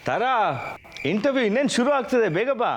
ತಾರಾ, interview ಇನ್ನೇನು ಶುರು ಆಗ್ತದೆ, ಬೇಗ ಬಾ.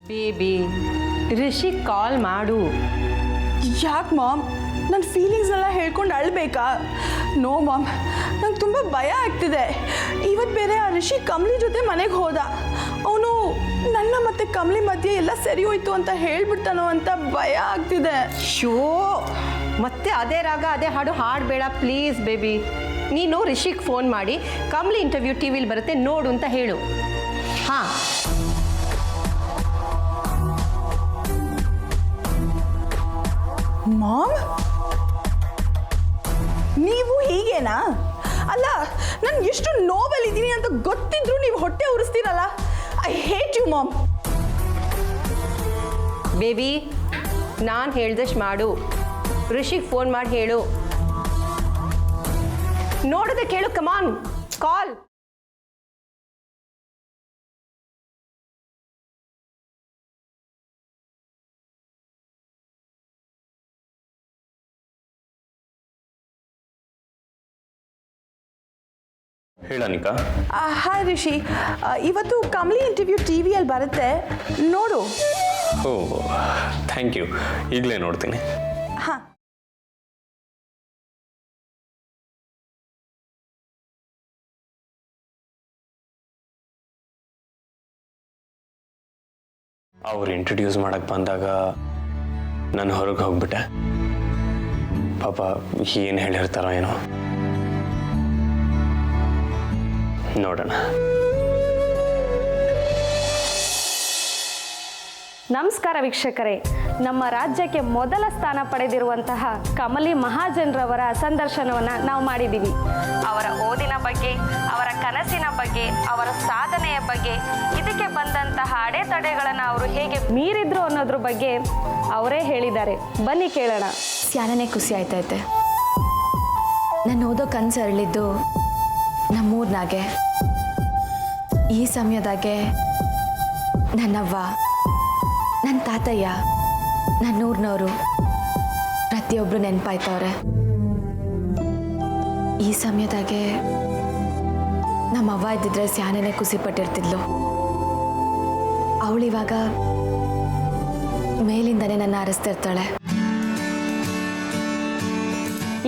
ಬೇಬಿ, ರಿಷಿಗೆ ಕಾಲ್ ಮಾಡು. ಯಾಕೆ ಮಾಮ್, ನನ್ನ ಫೀಲಿಂಗ್ಸ್ ಎಲ್ಲ ಹೇಳ್ಕೊಂಡು ಅಳ್ಬೇಕಾ? ನೋ ಮಾಮ್, ನಂಗೆ ತುಂಬ ಭಯ ಆಗ್ತಿದೆ. ಇವತ್ತು ಬೇರೆ ಆ ರಿಷಿ ಕಮಲಿ ಜೊತೆ ಮನೆಗೆ ಹೋದ. ಅವನು ನನ್ನ ಮತ್ತು ಕಮಲಿ ಮಧ್ಯೆ ಎಲ್ಲ ಸರಿ ಹೋಯ್ತು ಅಂತ ಹೇಳ್ಬಿಡ್ತಾನೋ ಅಂತ ಭಯ ಆಗ್ತಿದೆ. ಶೋ, ಮತ್ತೆ ಅದೇ ರಾಗ ಅದೇ ಹಾಡು ಹಾಡಬೇಡ ಪ್ಲೀಸ್ ಬೇಬಿ. ನೀನು ರಿಷಿಗೆ ಫೋನ್ ಮಾಡಿ ಕಮಲಿ ಇಂಟರ್ವ್ಯೂ ಟಿ ವಿಲಿ ಬರುತ್ತೆ ನೋಡು ಅಂತ ಹೇಳು. ಹಾಂ, ಮಾಮ್, ನೀವು ಹೀಗೇನಾ? ಅಲ್ಲ, ನಾನು ಎಷ್ಟು ನೋವಲ್ಲಿದ್ದೀನಿ ಅಂತ ಗೊತ್ತಿದ್ರು ನೀವು ಹೊಟ್ಟೆ ಉರಿಸ್ತೀರಲ್ಲ. I hate you mom. Baby, ನಾನು ಹೇಳ್ದಷ್ಟು ಮಾಡು. ರಿಷಿಗೆ ಫೋನ್ ಮಾಡಿ ಹೇಳು. ನೋಡೋದೆ ಕೇಳು. ಕಮಾನ್, ಕಾಲ್. ಹೇಳನಿಕಾ. ಹಾಯ್ ರಿಷಿ, ಇವತ್ತು ಕಮಲಿ ಇಂಟರ್ವ್ಯೂ ಟಿ ವಿಯಲ್ಲಿ ಬರುತ್ತೆ, ನೋಡು. ಓ, ಥ್ಯಾಂಕ್ ಯು. ಈಗಲೇ ನೋಡ್ತೀನಿ. ಹಾಂ. ಅವ್ರು ಇಂಟ್ರಡ್ಯೂಸ್ ಮಾಡಕ್ಕೆ ಬಂದಾಗ ನಾನು ಹೊರಗೆ ಹೋಗ್ಬಿಟ್ಟೆ. ಪಾಪ ಏನು ಹೇಳಿರ್ತಾರೋ ಏನೋ, ನೋಡೋಣ. ನಮಸ್ಕಾರ ವೀಕ್ಷಕರೇ. ನಮ್ಮ ರಾಜ್ಯಕ್ಕೆ ಮೊದಲ ಸ್ಥಾನ ಪಡೆದಿರುವಂತಹ ಕಮಲಿ ಮಹಾಜನ್ರವರ ಸಂದರ್ಶನವನ್ನು ನಾವು ಮಾಡಿದ್ದೀವಿ. ಅವರ ಓದಿನ ಬಗ್ಗೆ, ಅವರ ಕನಸಿನ ಬಗ್ಗೆ, ಅವರ ಸಾಧನೆಯ ಬಗ್ಗೆ, ಇದಕ್ಕೆ ಬಂದಂತಹ ಅಡೆತಡೆಗಳನ್ನು ಅವರು ಹೇಗೆ ಮೀರಿದ್ರು ಅನ್ನೋದ್ರ ಬಗ್ಗೆ ಅವರೇ ಹೇಳಿದ್ದಾರೆ. ಬನ್ನಿ ಕೇಳೋಣ. ಸ್ಯಾನನೇ ಖುಷಿ ಆಯ್ತೈತೆ. ನಾನು ಓದೋ ಕನಸು ಅರಳಿದ್ದು ನಮ್ಮೂರ್ನಾಗೆ. ಈ ಸಮಯದಾಗೆ ನನ್ನವ್ವ, ನನ್ನ ತಾತಯ್ಯ, ನನ್ನೂರ್ನವರು ಪ್ರತಿಯೊಬ್ಬರು ನೆನಪಾಯ್ತವ್ರೆ. ಈ ಸಮಯದಾಗೆ ನಮ್ಮವ್ವ ಇದ್ದಿದ್ರೆ ಸ್ಯಾನನೇ ಖುಷಿ ಪಟ್ಟಿರ್ತಿದ್ಲು. ಅವಳಿವಾಗ ಮೇಲಿಂದನೇ ನನ್ನ ಹರಿಸ್ತಿರ್ತಾಳೆ.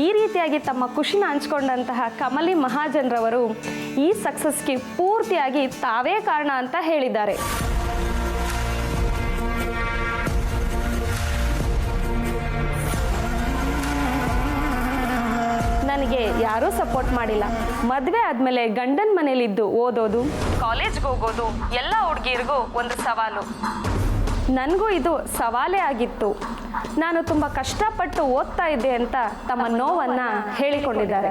ಈ ರೀತಿಯಾಗಿ ತಮ್ಮ ಖುಷಿನ ಹಂಚ್ಕೊಂಡಂತಹ ಕಮಲಿ ಮಹಾಜನ್ರವರು ಈ ಸಕ್ಸಸ್ಗೆ ಪೂರ್ತಿಯಾಗಿ ತಾವೇ ಕಾರಣ ಅಂತ ಹೇಳಿದ್ದಾರೆ. ನನಗೆ ಯಾರೂ ಸಪೋರ್ಟ್ ಮಾಡಿಲ್ಲ. ಮದುವೆ ಆದಮೇಲೆ ಗಂಡನ ಮನೇಲಿದ್ದು ಓದೋದು, ಕಾಲೇಜ್ಗೆ ಹೋಗೋದು ಎಲ್ಲ ಹುಡುಗಿರಿಗೂ ಒಂದು ಸವಾಲು. ನನಗೂ ಇದು ಸವಾಲೇ ಆಗಿತ್ತು. ನಾನು ತುಂಬ ಕಷ್ಟಪಟ್ಟು ಓದ್ತಾ ಇದ್ದೆ ಅಂತ ತಮ್ಮ ನೋವನ್ನು ಹೇಳಿಕೊಂಡಿದ್ದಾರೆ.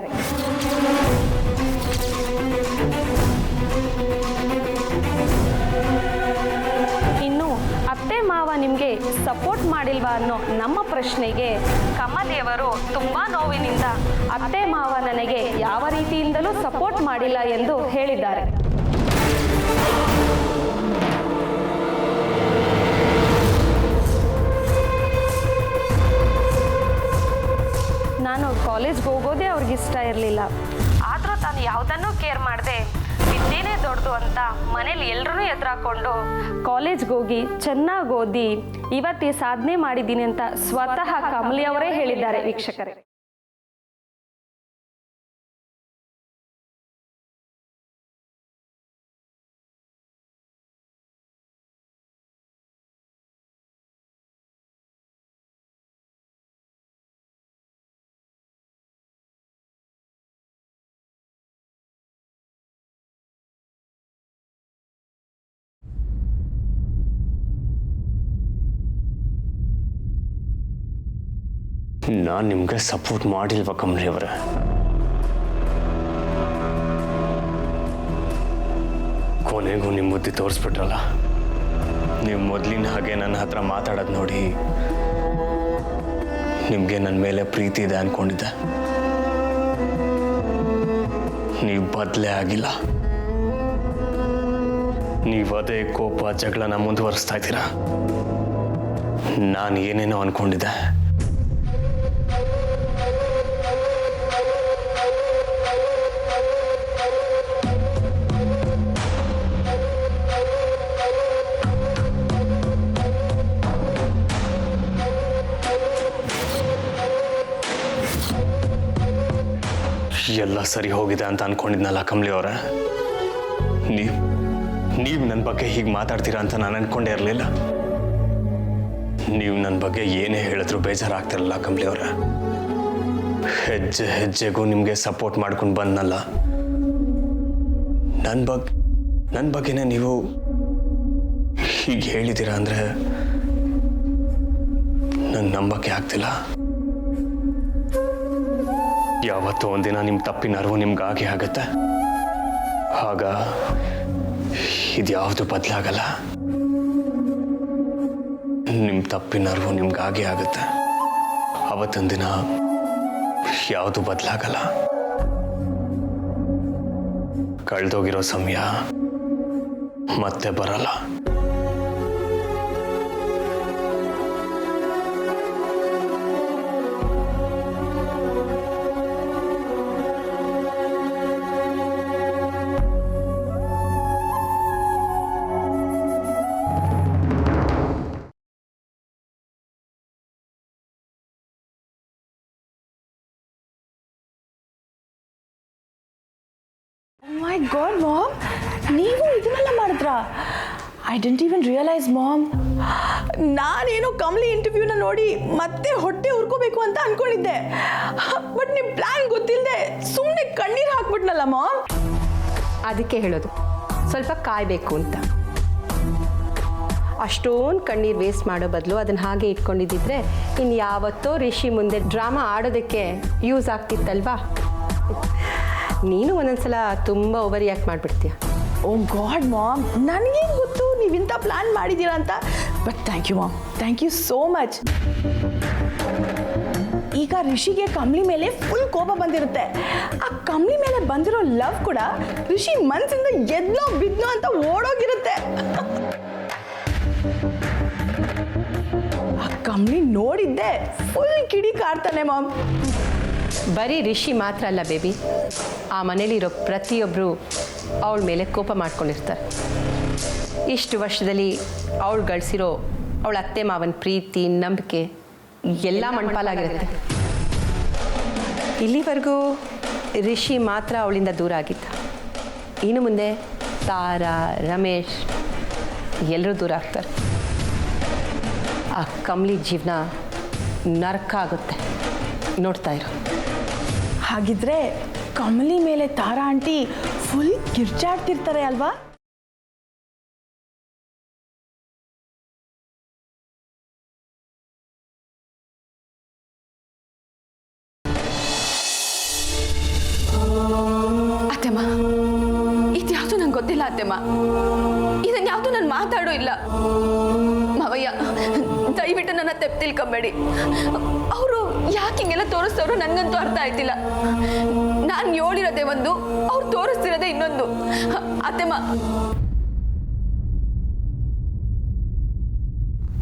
ಇನ್ನು ಅತ್ತೆ ಮಾವ ನಿಮಗೆ ಸಪೋರ್ಟ್ ಮಾಡಿಲ್ವಾ ಅನ್ನೋ ನಮ್ಮ ಪ್ರಶ್ನೆಗೆ ಕಮಲಿಯವರು ತುಂಬ ನೋವಿನಿಂದ ಅತ್ತೆ ಮಾವ ನನಗೆ ಯಾವ ರೀತಿಯಿಂದಲೂ ಸಪೋರ್ಟ್ ಮಾಡಿಲ್ಲ ಎಂದು ಹೇಳಿದ್ದಾರೆ. ನಾನು ಕಾಲೇಜ್ಗೆ ಹೋಗೋದೇ ಅವ್ರಿಗಿಷ್ಟ ಇರಲಿಲ್ಲ. ಆದರೂ ತಾನು ಯಾವುದನ್ನೂ ಕೇರ್ ಮಾಡದೆ ವಿದ್ಯೆನೇ ದೊಡ್ಡದು ಅಂತ ಮನೇಲಿ ಎಲ್ಲರೂ ಎದುರಾಕೊಂಡು ಕಾಲೇಜ್ಗೆ ಹೋಗಿ ಚೆನ್ನಾಗಿ ಓದಿ ಇವತ್ತು ಈ ಸಾಧನೆ ಮಾಡಿದ್ದೀನಿ ಅಂತ ಸ್ವತಃ ಕಮಲಿ ಅವರೇ ಹೇಳಿದ್ದಾರೆ ವೀಕ್ಷಕರೇ. ನಾನು ನಿಮಗೆ ಸಪೋರ್ಟ್ ಮಾಡಿಲ್ವ ಕಮಲಿ ಅವರೇ? ಕೊನೆಗೂ ನಿಮ್ಮ ಬುದ್ಧಿ ತೋರಿಸ್ಬಿಟ್ರಲ್ಲ. ನೀವು ಮೊದಲಿನ ಹಾಗೆ ನನ್ನ ಹತ್ರ ಮಾತಾಡೋದು ನೋಡಿ ನಿಮಗೆ ನನ್ನ ಮೇಲೆ ಪ್ರೀತಿ ಇದೆ ಅಂದ್ಕೊಂಡಿದ್ದೆ. ನೀವು ಬದಲೇ ಆಗಿಲ್ಲ. ನೀವು ಅದೇ ಕೋಪ ಜಗಳನ ಮುಂದುವರಿಸ್ತಾ ಇದ್ದೀರಾ. ನಾನು ಏನೇನೋ ಅಂದ್ಕೊಂಡಿದ್ದೆ. ಎಲ್ಲ ಸರಿ ಹೋಗಿದೆ ಅಂತ ಅನ್ಕೊಂಡಿದ್ನಲ್ಲ ಕಮಲಿ ಅವರ. ನೀವು ನನ್ನ ಬಗ್ಗೆ ಹೀಗೆ ಮಾತಾಡ್ತೀರಾ ಅಂತ ನಾನು ಅನ್ಕೊಂಡೇ ಇರಲಿಲ್ಲ. ನೀವು ನನ್ನ ಬಗ್ಗೆ ಏನೇ ಹೇಳಿದ್ರು ಬೇಜಾರಾಗ್ತಿರಲ್ಲ ಕಮಲಿ ಅವರ. ಹೆಜ್ಜೆ ಹೆಜ್ಜೆಗೂ ನಿಮಗೆ ಸಪೋರ್ಟ್ ಮಾಡ್ಕೊಂಡು ಬಂದ್ನಲ್ಲ. ನನ್ನ ಬಗ್ಗೆನೇ ನೀವು ಹೀಗೆ ಹೇಳಿದ್ದೀರಾ ಅಂದರೆ ನಂಗೆ ನಂಬಕ್ಕೆ ಆಗ್ತಿಲ್ಲ. ಯಾವತ್ತೋ ಒಂದಿನ ನಿಮ್ಮ ತಪ್ಪಿನ ಅರಿವು ನಿಮ್ಗಾಗಿ ಆಗುತ್ತೆ. ಆಗ ಇದ್ಯಾವುದು ಬದಲಾಗಲ್ಲ. ನಿಮ್ಮ ತಪ್ಪಿನ ಅರಿವು ನಿಮ್ಗಾಗಿ ಆಗುತ್ತೆ. ಅವತ್ತೊಂದಿನ ಯಾವುದು ಬದಲಾಗಲ್ಲ. ಕಳೆದೋಗಿರೋ ಸಮಯ ಮತ್ತೆ ಬರಲ್ಲ. ಮೈ ಗಾಡ್ ಮಾಮ್, ನೀವು ಇದನ್ನೆಲ್ಲ ಮಾಡಿದ್ರಾ? I didn't even realise mom. ನಾನೇನೋ ಕಮಲಿ ಇಂಟರ್ವ್ಯೂನ ನೋಡಿ ಮತ್ತೆ ಹೊಟ್ಟೆ ಉರ್ಕೋಬೇಕು ಅಂತ ಅನ್ಕೊಂಡಿದ್ದೆ. ಬಟ್ ನಿಮ್ಮ ಪ್ಲಾನ್ ಗೊತ್ತಿಲ್ಲದೆ ಸುಮ್ಮನೆ ಕಣ್ಣೀರು ಹಾಕ್ಬಿಟ್ನಲ್ಲ ಮಾಮ್. ಅದಕ್ಕೆ ಹೇಳೋದು ಸ್ವಲ್ಪ ಕಾಯಬೇಕು ಅಂತ. ಅಷ್ಟೊಂದು ಕಣ್ಣೀರು ವೇಸ್ಟ್ ಮಾಡೋ ಬದಲು ಅದನ್ನು ಹಾಗೆ ಇಟ್ಕೊಂಡಿದ್ದಿದ್ರೆ ಇನ್ನು ಯಾವತ್ತೋ ರಿಷಿ ಮುಂದೆ ಡ್ರಾಮಾ ಆಡೋದಕ್ಕೆ ಯೂಸ್ ಆಗ್ತಿತ್ತಲ್ವಾ. ನೀನು ಒಂದೊಂದ್ಸಲ ತುಂಬ ಓವರ್ ರಿಯಾಕ್ಟ್ ಮಾಡಿಬಿಡ್ತೀಯ. ಓ ಗಾಡ್ ಮಾಮ್, ನನಗೇನು ಗೊತ್ತು ನೀವಿಂಥ ಪ್ಲ್ಯಾನ್ ಮಾಡಿದ್ದೀರಾ ಅಂತ. But thank you mom, thank you so much. ಈಗ ರಿಷಿಗೆ ಕಮಲಿ ಮೇಲೆ ಫುಲ್ ಕೋಪ ಬಂದಿರುತ್ತೆ. ಆ ಕಮಲಿ ಮೇಲೆ ಬಂದಿರೋ ಲವ್ ಕೂಡ ರಿಷಿ ಮನಸ್ಸಿಂದ ಎದ್ನೋ ಬಿದ್ನೋ ಅಂತ ಓಡೋಗಿರುತ್ತೆ. ಆ ಕಮಲಿ ನೋಡಿದ್ದೆ ಫುಲ್ ಕಿಡಿ ಕಾಡ್ತಾನೆ ಮಾಮ್. ಬರೀ ರಿಷಿ ಮಾತ್ರ ಅಲ್ಲ ಬೇಬಿ, ಆ ಮನೇಲಿರೋ ಪ್ರತಿಯೊಬ್ಬರು ಅವಳ ಮೇಲೆ ಕೋಪ ಮಾಡ್ಕೊಂಡಿರ್ತಾರೆ. ಇಷ್ಟು ವರ್ಷದಲ್ಲಿ ಅವಳು ಗಳಿಸಿರೋ ಅವಳ ಅತ್ತೆ ಮಾವನ ಪ್ರೀತಿ ನಂಬಿಕೆ ಎಲ್ಲ ಮಣ್ಪಾಲಾಗಿರುತ್ತೆ. ಇಲ್ಲಿವರೆಗೂ ರಿಷಿ ಮಾತ್ರ ಅವಳಿಂದ ದೂರ ಆಗಿದ್ದ. ಇನ್ನು ಮುಂದೆ ತಾರಾ, ರಮೇಶ್ ಎಲ್ಲರೂ ದೂರ ಆಗ್ತಾರೆ. ಆ ಕಮಲಿ ಜೀವನ ನರಕ ಆಗುತ್ತೆ. ನೋಡ್ತಾ ಇರು. ಹಾಗಿದ್ರೆ ಕಮಲಿ ಮೇಲೆ ತಾರಾ ಆಂಟಿ ಫುಲ್ ಕಿರ್ಚಾಡ್ತಿರ್ತಾರೆ ಅಲ್ವಾ? ಅತ್ತೆಮ್ಮ, ಇದ್ಯಾವುದು ನಂಗೆ ಗೊತ್ತಿಲ್ಲ ಅತ್ತೆಮ್ಮ. ಇದನ್ನ ಯಾವುದು ನಾನು ಮಾತಾಡೋ ಇಲ್ಲ. ಮಾವಯ್ಯ, ದಯವಿಟ್ಟು ನನ್ನ ತೆಪ್ಪು ತಿಳ್ಕೊಬೇಡಿ. ಅವರು ಯಾಕೆ ಹಿಂಗೆಲ್ಲ ತೋರಿಸ್ತವ್ರು ನನಗಂತೂ ಅರ್ಥ ಆಯ್ತಿಲ್ಲ. ನಾನು ಹೇಳಿರೋದೇ ಒಂದು, ಅವ್ರು ತೋರಿಸ್ತಿರೋದೇ ಇನ್ನೊಂದು. ಅತ್ತೆಮ್ಮ.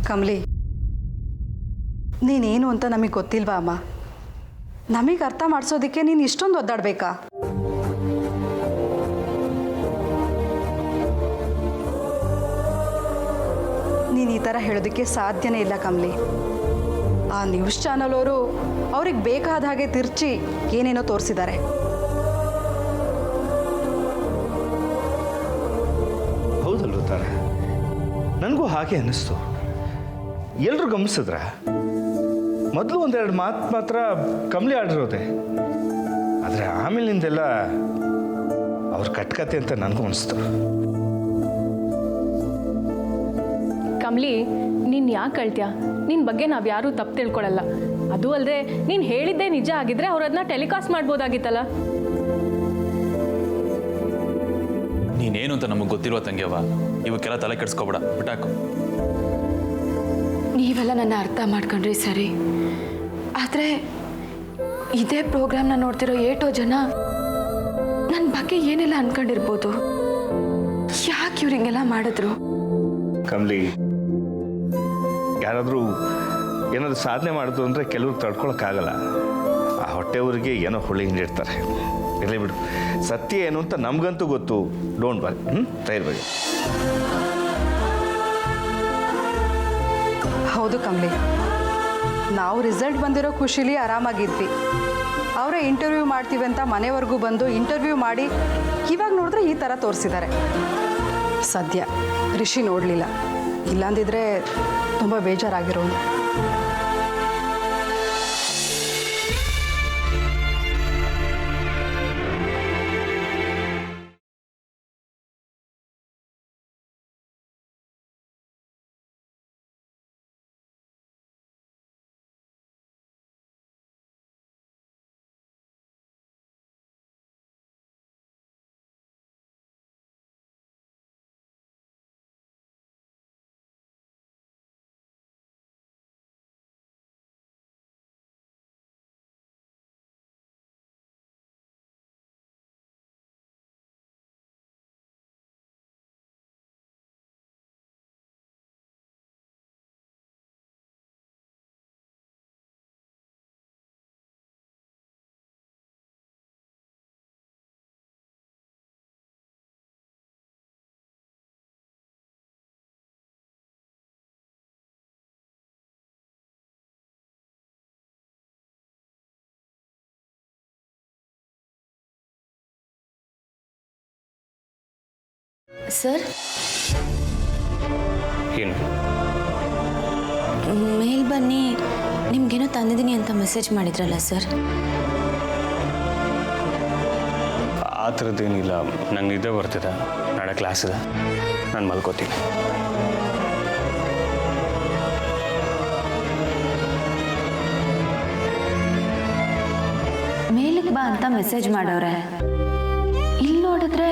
ಕಮಲಿ, ನೀನೇನು ಅಂತ ನಮಗೆ ಗೊತ್ತಿಲ್ವಾ ಅಮ್ಮ? ನಮಗೆ ಅರ್ಥ ಮಾಡಿಸೋದಕ್ಕೆ ನೀನು ಇಷ್ಟೊಂದು ಒದ್ದಾಡಬೇಕಾ? ನೀನು ಈ ಥರ ಹೇಳೋದಕ್ಕೆ ಸಾಧ್ಯನೇ ಇಲ್ಲ ಕಮಲಿ. ಆ ನ್ಯೂಸ್ ಚಾನಲ್ ಅವರು ಅವ್ರಿಗೆ ಬೇಕಾದ ಹಾಗೆ ತಿರ್ಚಿ ಏನೇನೋ ತೋರಿಸಿದ್ದಾರೆ. ಹೌದಲ್ವ ತಾರ, ನನಗೂ ಹಾಗೆ ಅನ್ನಿಸ್ತು. ಎಲ್ಲರೂ ಗಮನಿಸಿದ್ರ? ಮೊದಲು ಒಂದೆರಡು ಮಾತು ಮಾತ್ರ ಕಮಲಿ ಆಡಿರೋದೆ, ಆದರೆ ಆಮೇಲಿಂದೆಲ್ಲ ಅವ್ರ ಕಟ್ಕತೆ ಅಂತ ನನಗೂ ಅನಿಸ್ತು. ಕಮಲಿ, ನೀನು ಯಾಕೆ ಅಳ್ತೀಯ? ನಿನ್ನ ಬಗ್ಗೆ ನಾವು ಯಾರೂ ತಪ್ಪು ತಿಳ್ಕೊಳ್ಳಲ್ಲ. ಅದು ಅಲ್ಲದೆ ನೀನು ಹೇಳಿದ್ದೇ ನಿಜ ಆಗಿದ್ರೆ ಅವ್ರು ಅದನ್ನ ಟೆಲಿಕಾಸ್ಟ್ ಮಾಡ್ಬೋದಾಗಿತ್ತಲ್ಲ. ನೀನೇನು ಅಂತ ನಮಗೆ ಗೊತ್ತಿರುವ ತಂಗ್ಯವ, ಇವಕ್ಕೆಲ್ಲ ತಲೆ ಕೆಡಿಸ್ಕೊಬೇಡ, ಬಿಟ್ಟಾಕು. ನೀವೆಲ್ಲ ನನ್ನ ಅರ್ಥ ಮಾಡ್ಕೊಂಡ್ರಿ ಸರಿ, ಆದರೆ ಇದೇ ಪ್ರೋಗ್ರಾಮ್ನ ನೋಡ್ತಿರೋ ಏಟೋ ಜನ ನನ್ನ ಬಗ್ಗೆ ಏನೆಲ್ಲ ಅನ್ಕೊಂಡಿರ್ಬೋದು. ಯಾಕೆ ಇವ್ರು ಹಿಂಗೆಲ್ಲ ಮಾಡಿದ್ರು? ಕಮಲಿ, ಯಾರಾದರೂ ಏನಾದರೂ ಸಾಧನೆ ಮಾಡಿದ್ರು ಅಂದರೆ ಕೆಲವ್ರಿಗೆ ತಡ್ಕೊಳಕ್ಕಾಗಲ್ಲ. ಆ ಹೊಟ್ಟೆವ್ರಿಗೆ ಏನೋ ಹುಳಿ ಹಿಂಡಿರ್ತಾರೆ. ಇರಲಿ ಬಿಡು, ಸತ್ಯ ಏನು ಅಂತ ನಮಗಂತೂ ಗೊತ್ತು. Don't worry. ತಯಾರಿ. ಹೌದು ಕಮಲಿ, ನಾವು ರಿಸಲ್ಟ್ ಬಂದಿರೋ ಖುಷಿಲಿ ಆರಾಮಾಗಿದ್ವಿ. ಅವರೇ ಇಂಟರ್ವ್ಯೂ ಮಾಡ್ತೀವಿ ಅಂತ ಮನೆವರೆಗೂ ಬಂದು ಇಂಟರ್ವ್ಯೂ ಮಾಡಿ ಇವಾಗ ನೋಡಿದ್ರೆ ಈ ಥರ ತೋರಿಸಿದ್ದಾರೆ. ಸದ್ಯ ರಿಷಿ ನೋಡಲಿಲ್ಲ, ಇಲ್ಲಾಂದಿದ್ರೆ ತುಂಬ ಬೇಜಾರಾಗಿರೋನು. ಸರ್, ಏನು ಮೇಲ್ ಬನ್ನಿ, ನಿಮ್ಗೇನೋ ತಂದಿದ್ದೀನಿ ಅಂತ ಮೆಸೇಜ್ ಮಾಡಿದ್ರಲ್ಲ ಸರ್. ಆ ಥರದ್ದೇನಿಲ್ಲ, ನಂಗೆ ನಿದ್ದೆ ಬರ್ತಿದೆ, ನಾಳೆ ಕ್ಲಾಸ್ ಇದೆ, ನಾನು ಮಲ್ಕೋತೀನಿ. ಮೇಲಕ್ಕೆ ಬಾ ಅಂತ ಮೆಸೇಜ್ ಮಾಡವ್ರೆ. ಇಲ್ಲಿ ನೋಡಿದ್ರೆ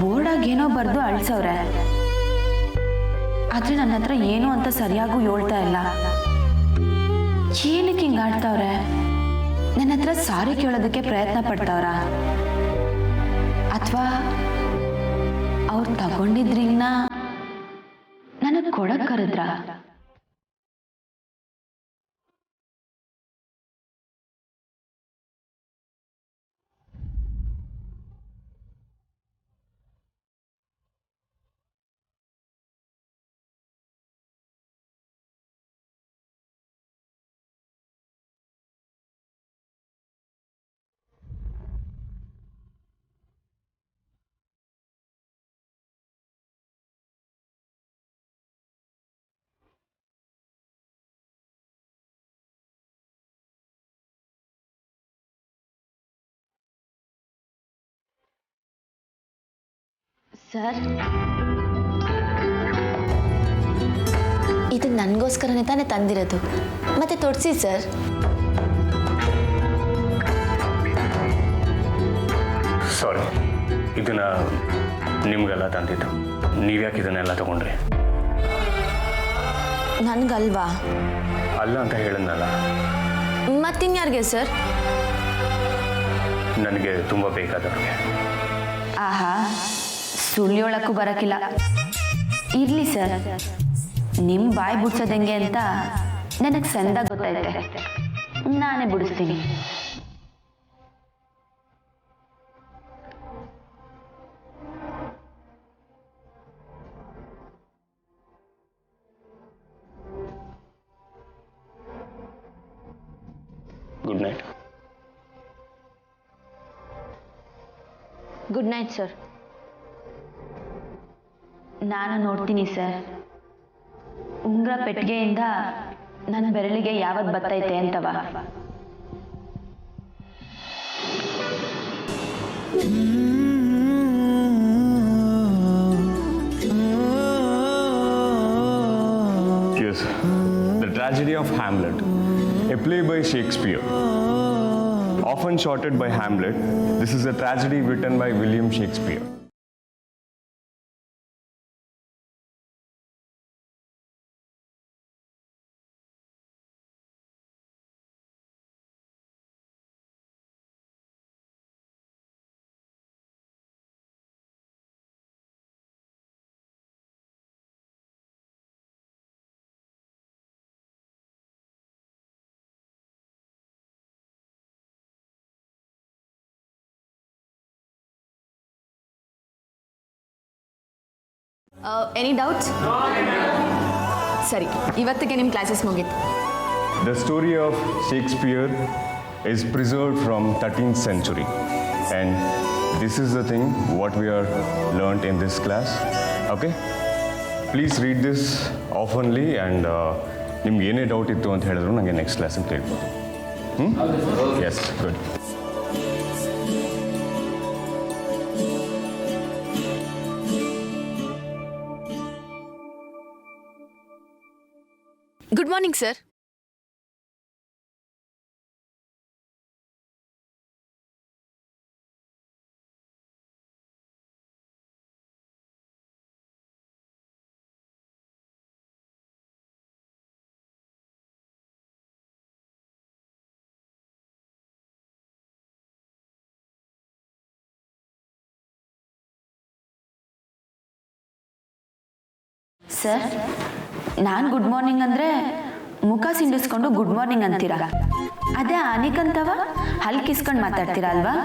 ಬೋರ್ಡಾಗ ಏನೋ ಬರೆದು ಅಳಿಸವ್ರೆ. ಆದ್ರೆ ನನ್ನ ಹತ್ರ ಏನು ಅಂತ ಸರಿಯಾಗೂ ಹೇಳ್ತಾ ಇಲ್ಲ. ಏನಕ್ಕೆ ಹಿಂಗೆ ಆಡ್ತಾವ್ರೆ? ನನ್ನ ಹತ್ರ ಸಾರಿ ಕೇಳೋದಕ್ಕೆ ಪ್ರಯತ್ನ ಪಡ್ತಾವ್ರ, ಅಥವಾ ಅವ್ರು ತಗೊಂಡಿದ್ರಿನ್ನ ನನಗೆ ಕೊಡಕ್ ಕರೆದ್ರ? ಸರ್, ಇದು ನನಗೋಸ್ಕರನೇ ತಾನೇ ತಂದಿರೋದು, ಮತ್ತೆ ತೊಡ್ಸಿ ಸರ್. ಸಾರಿ, ಇದನ್ನ ನಿಮ್ಗೆಲ್ಲ ತಂದಿದ್ದು. ನೀವ್ಯಾಕೆ ಇದನ್ನೆಲ್ಲ ತಗೊಂಡ್ರಿ? ನನ್ಗಲ್ವಾ? ಅಲ್ಲ ಅಂತ ಹೇಳಿದ್ನಲ್ಲ. ಮತ್ತಿನ್ಯಾರಿಗೆ ಸರ್? ನನಗೆ ತುಂಬ ಬೇಕಾದವ್ರಿಗೆ. ಆಹಾ, ಸುಳ್ಳಿಯೊಳಕ್ಕೂ ಬರಕಿಲ್ಲ. ಇರ್ಲಿ ಸರ್, ನಿಮ್ಮ ಬಾಯಿ ಬಿಡ್ಸೋದಂಗೆ ಅಂತ ನನಗೆ ಸಂದಾಗ ಗೊತ್ತೈತೆ, ನಾನೇ ಬಿಡಿಸ್ತೀನಿ. Good night. Good night sir. ನಾನು ನೋಡ್ತೀನಿ ಸರ್, ಉಂಗ್ರ ಪೆಟ್ಟಿಗೆಯಿಂದ ನನ್ನ ಬೆರಳಿಗೆ ಯಾವತ್ತು ಬತ್ತೈತೆ ಅಂತವ. Yes, The Tragedy of Hamlet, a play by Shakespeare. Often shortened by Hamlet, this is a tragedy written by William Shakespeare. Any doubts? ಸರಿ, ಇವತ್ತಿಗೆ ನಿಮ್ಮ ಕ್ಲಾಸಸ್ ಮುಗೀತು. The story of Shakespeare is preserved from 13th century, and this is the thing what we are learnt in this class. Okay, please read this oftenly, and ನಿಮ್ಗೆ ಏನೇ doubt ಇತ್ತು ಅಂತ ಹೇಳಿದ್ರು ನನಗೆ ನೆಕ್ಸ್ಟ್ ಕ್ಲಾಸಿಗೆ ಕೇಳ್ಬೋದು. Yes, good. Good morning sir. Sir, ನಾನು good morning ಅಂದರೆ ಮುಖ ಸಿಂಡಿಸ್ಕೊಂಡು ಗುಡ್ ಮಾರ್ನಿಂಗ್ ಅಂತೀರಾ. ಅದೇ ಆನಿಕಂತವ ಹಲ್ ಕಿಸ್ಕೊಂಡು ಮಾತಾಡ್ತೀರಾ ಅಲ್ವಾ?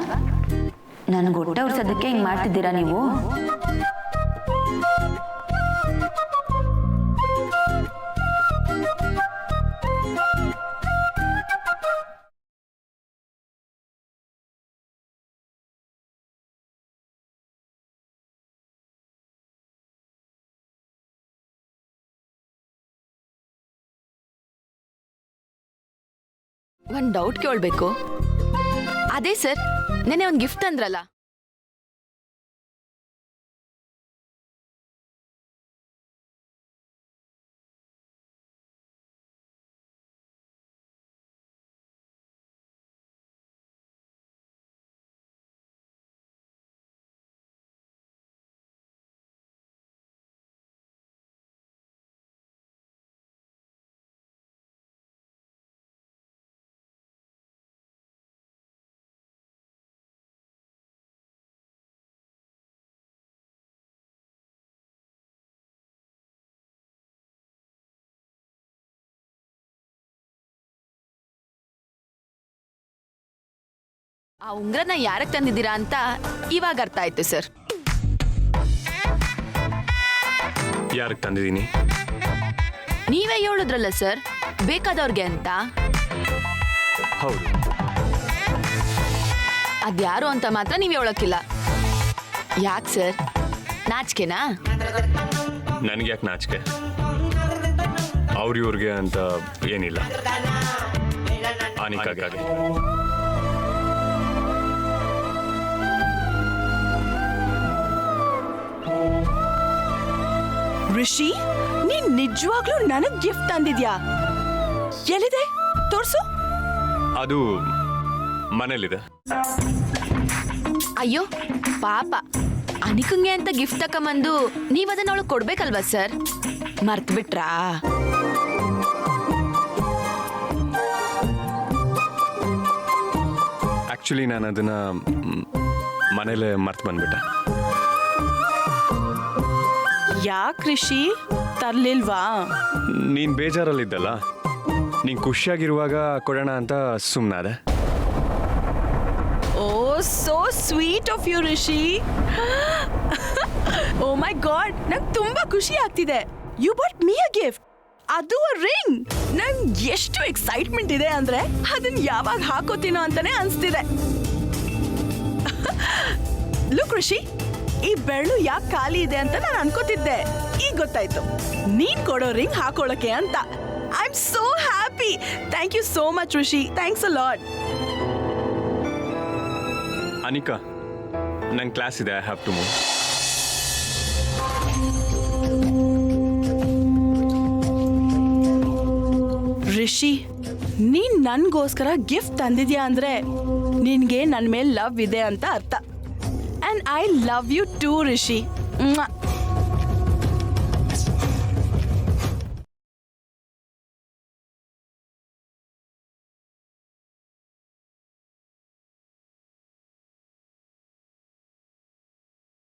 ನನಗೆ ಹೊಟ್ಟೆ ಉರ್ಸೋದಕ್ಕೆ ಹಿಂಗೆ ಮಾಡ್ತಿದ್ದೀರಾ ನೀವು? ಒಂದು ಡೌಟ್ ಕೇಳಬೇಕು. ಅದೇ ಸರ್, ನೆನ್ನೆ ಒಂದು ಗಿಫ್ಟ್ ಅಂದ್ರಲ್ಲ, ಆ ಉಂಗ್ರನ ಯಾರಕ್ಕೆ ತಂದಿದ್ದೀರಾ ಅಂತ ಇವಾಗ ಅರ್ಥ ಆಯ್ತು ಸರ್. ಯಾರಿಗೆ ತಂದಿದ್ದೀನಿ? ನೀವೇ ಹೇಳಿದ್ರಲ್ಲ ಸರ್, ಬೇಕಾದವ್ರಿಗೆ ಅಂತ. ಹೌದು. ಅದ್ಯಾರು ಅಂತ ಮಾತ್ರ ನೀವು ಹೇಳೋಕ್ಕಿಲ್ಲ. ಯಾಕೆ ಸರ್, ನಾಚಿಕೆನಾ? ನನಗೆ ಯಾಕೆ ನಾಚಿಕೆ? ಇವ್ರಿಗೆ ಅಂತ ಏನಿಲ್ಲ. ಆನಿಕಾಗೆ. ಋಷಿ, ನೀನ್ ನಿಜವಾಗ್ಲೂ ನನಗ್ ಗಿಫ್ಟ್ ತಂದಿದ್ಯಾ? ಎಲ್ಲಿದೆ? ತೋರ್ಸು. ಅದು ಮನೇಲಿದೆ. ಅಯ್ಯೋ ಪಾಪ, ಅನಿಕಂಗೆ ಅಂತ ಗಿಫ್ಟ್ ತಕೊಂಬಂದು ನೀವ್ ಅದನ್ನ ಅವಳು ಕೊಡ್ಬೇಕಲ್ವಾ ಸರ್? ಮರ್ತ್ ಬಿಟ್ರಾ? ಆಕ್ಚುಲಿ ನಾನು ಅದನ್ನ ಮನೇಲೆ ಮರ್ತು ಬಂದ್ಬಿಟ್ಟೆ. ಯಾಕೆ ಋಷಿ ತರ್ಲಿಲ್ವಾ? ನೀನ್ ಬೇಜಾರಲ್ಲಿದ್ದಲ್ಲ, ನೀನ್ ಖುಷಿಯಾಗಿರುವಾಗ ಕೊಡೋಣ ಅಂತ ಸುಮ್ಮನಾದೆ. Oh, so sweet of you Rishi. Oh my god, ನಂಗೆ ತುಂಬಾ ಖುಷಿ ಆಗ್ತಿದೆ. You bought me a gift, ಅದು ರಿಂಗ್. ನಂಗೆ ಎಷ್ಟು ಎಕ್ಸೈಟ್ಮೆಂಟ್ ಇದೆ ಅಂದ್ರೆ ಅದನ್ನ ಯಾವಾಗ ಹಾಕೋತೀನೋ ಅಂತಾನೆ ಅನ್ಸ್ತಿದೆ. ಲುಕ್ ಋಷಿ, ಈ ಬೆರಳು ಯಾಕೆ ಖಾಲಿ ಇದೆ ಅಂತ ನಾನು ಅನ್ಕೋತಿದ್ದೆ. ಈಗ ಗೊತ್ತಾಯ್ತು, ನೀನ್ ಕೊಡೋ ರಿಂಗ್ ಹಾಕೊಳ್ಳೋಕೆ ಅಂತ. I am so happy. Thank you so much Rishi. Thanks a lot. Anika, ನನ್ನ ಕ್ಲಾಸ್ ಇದೆ, I have to move. Rishi, ನೀನ್ ನನ್ಗೋಸ್ಕರ ಗಿಫ್ಟ್ ತಂದಿದ್ಯಾ ಅಂದ್ರೆ ನಿನ್ಗೆ ನನ್ನ ಮೇಲೆ ಲವ್ ಇದೆ ಅಂತ ಅರ್ಥ. And I love you too Rishi.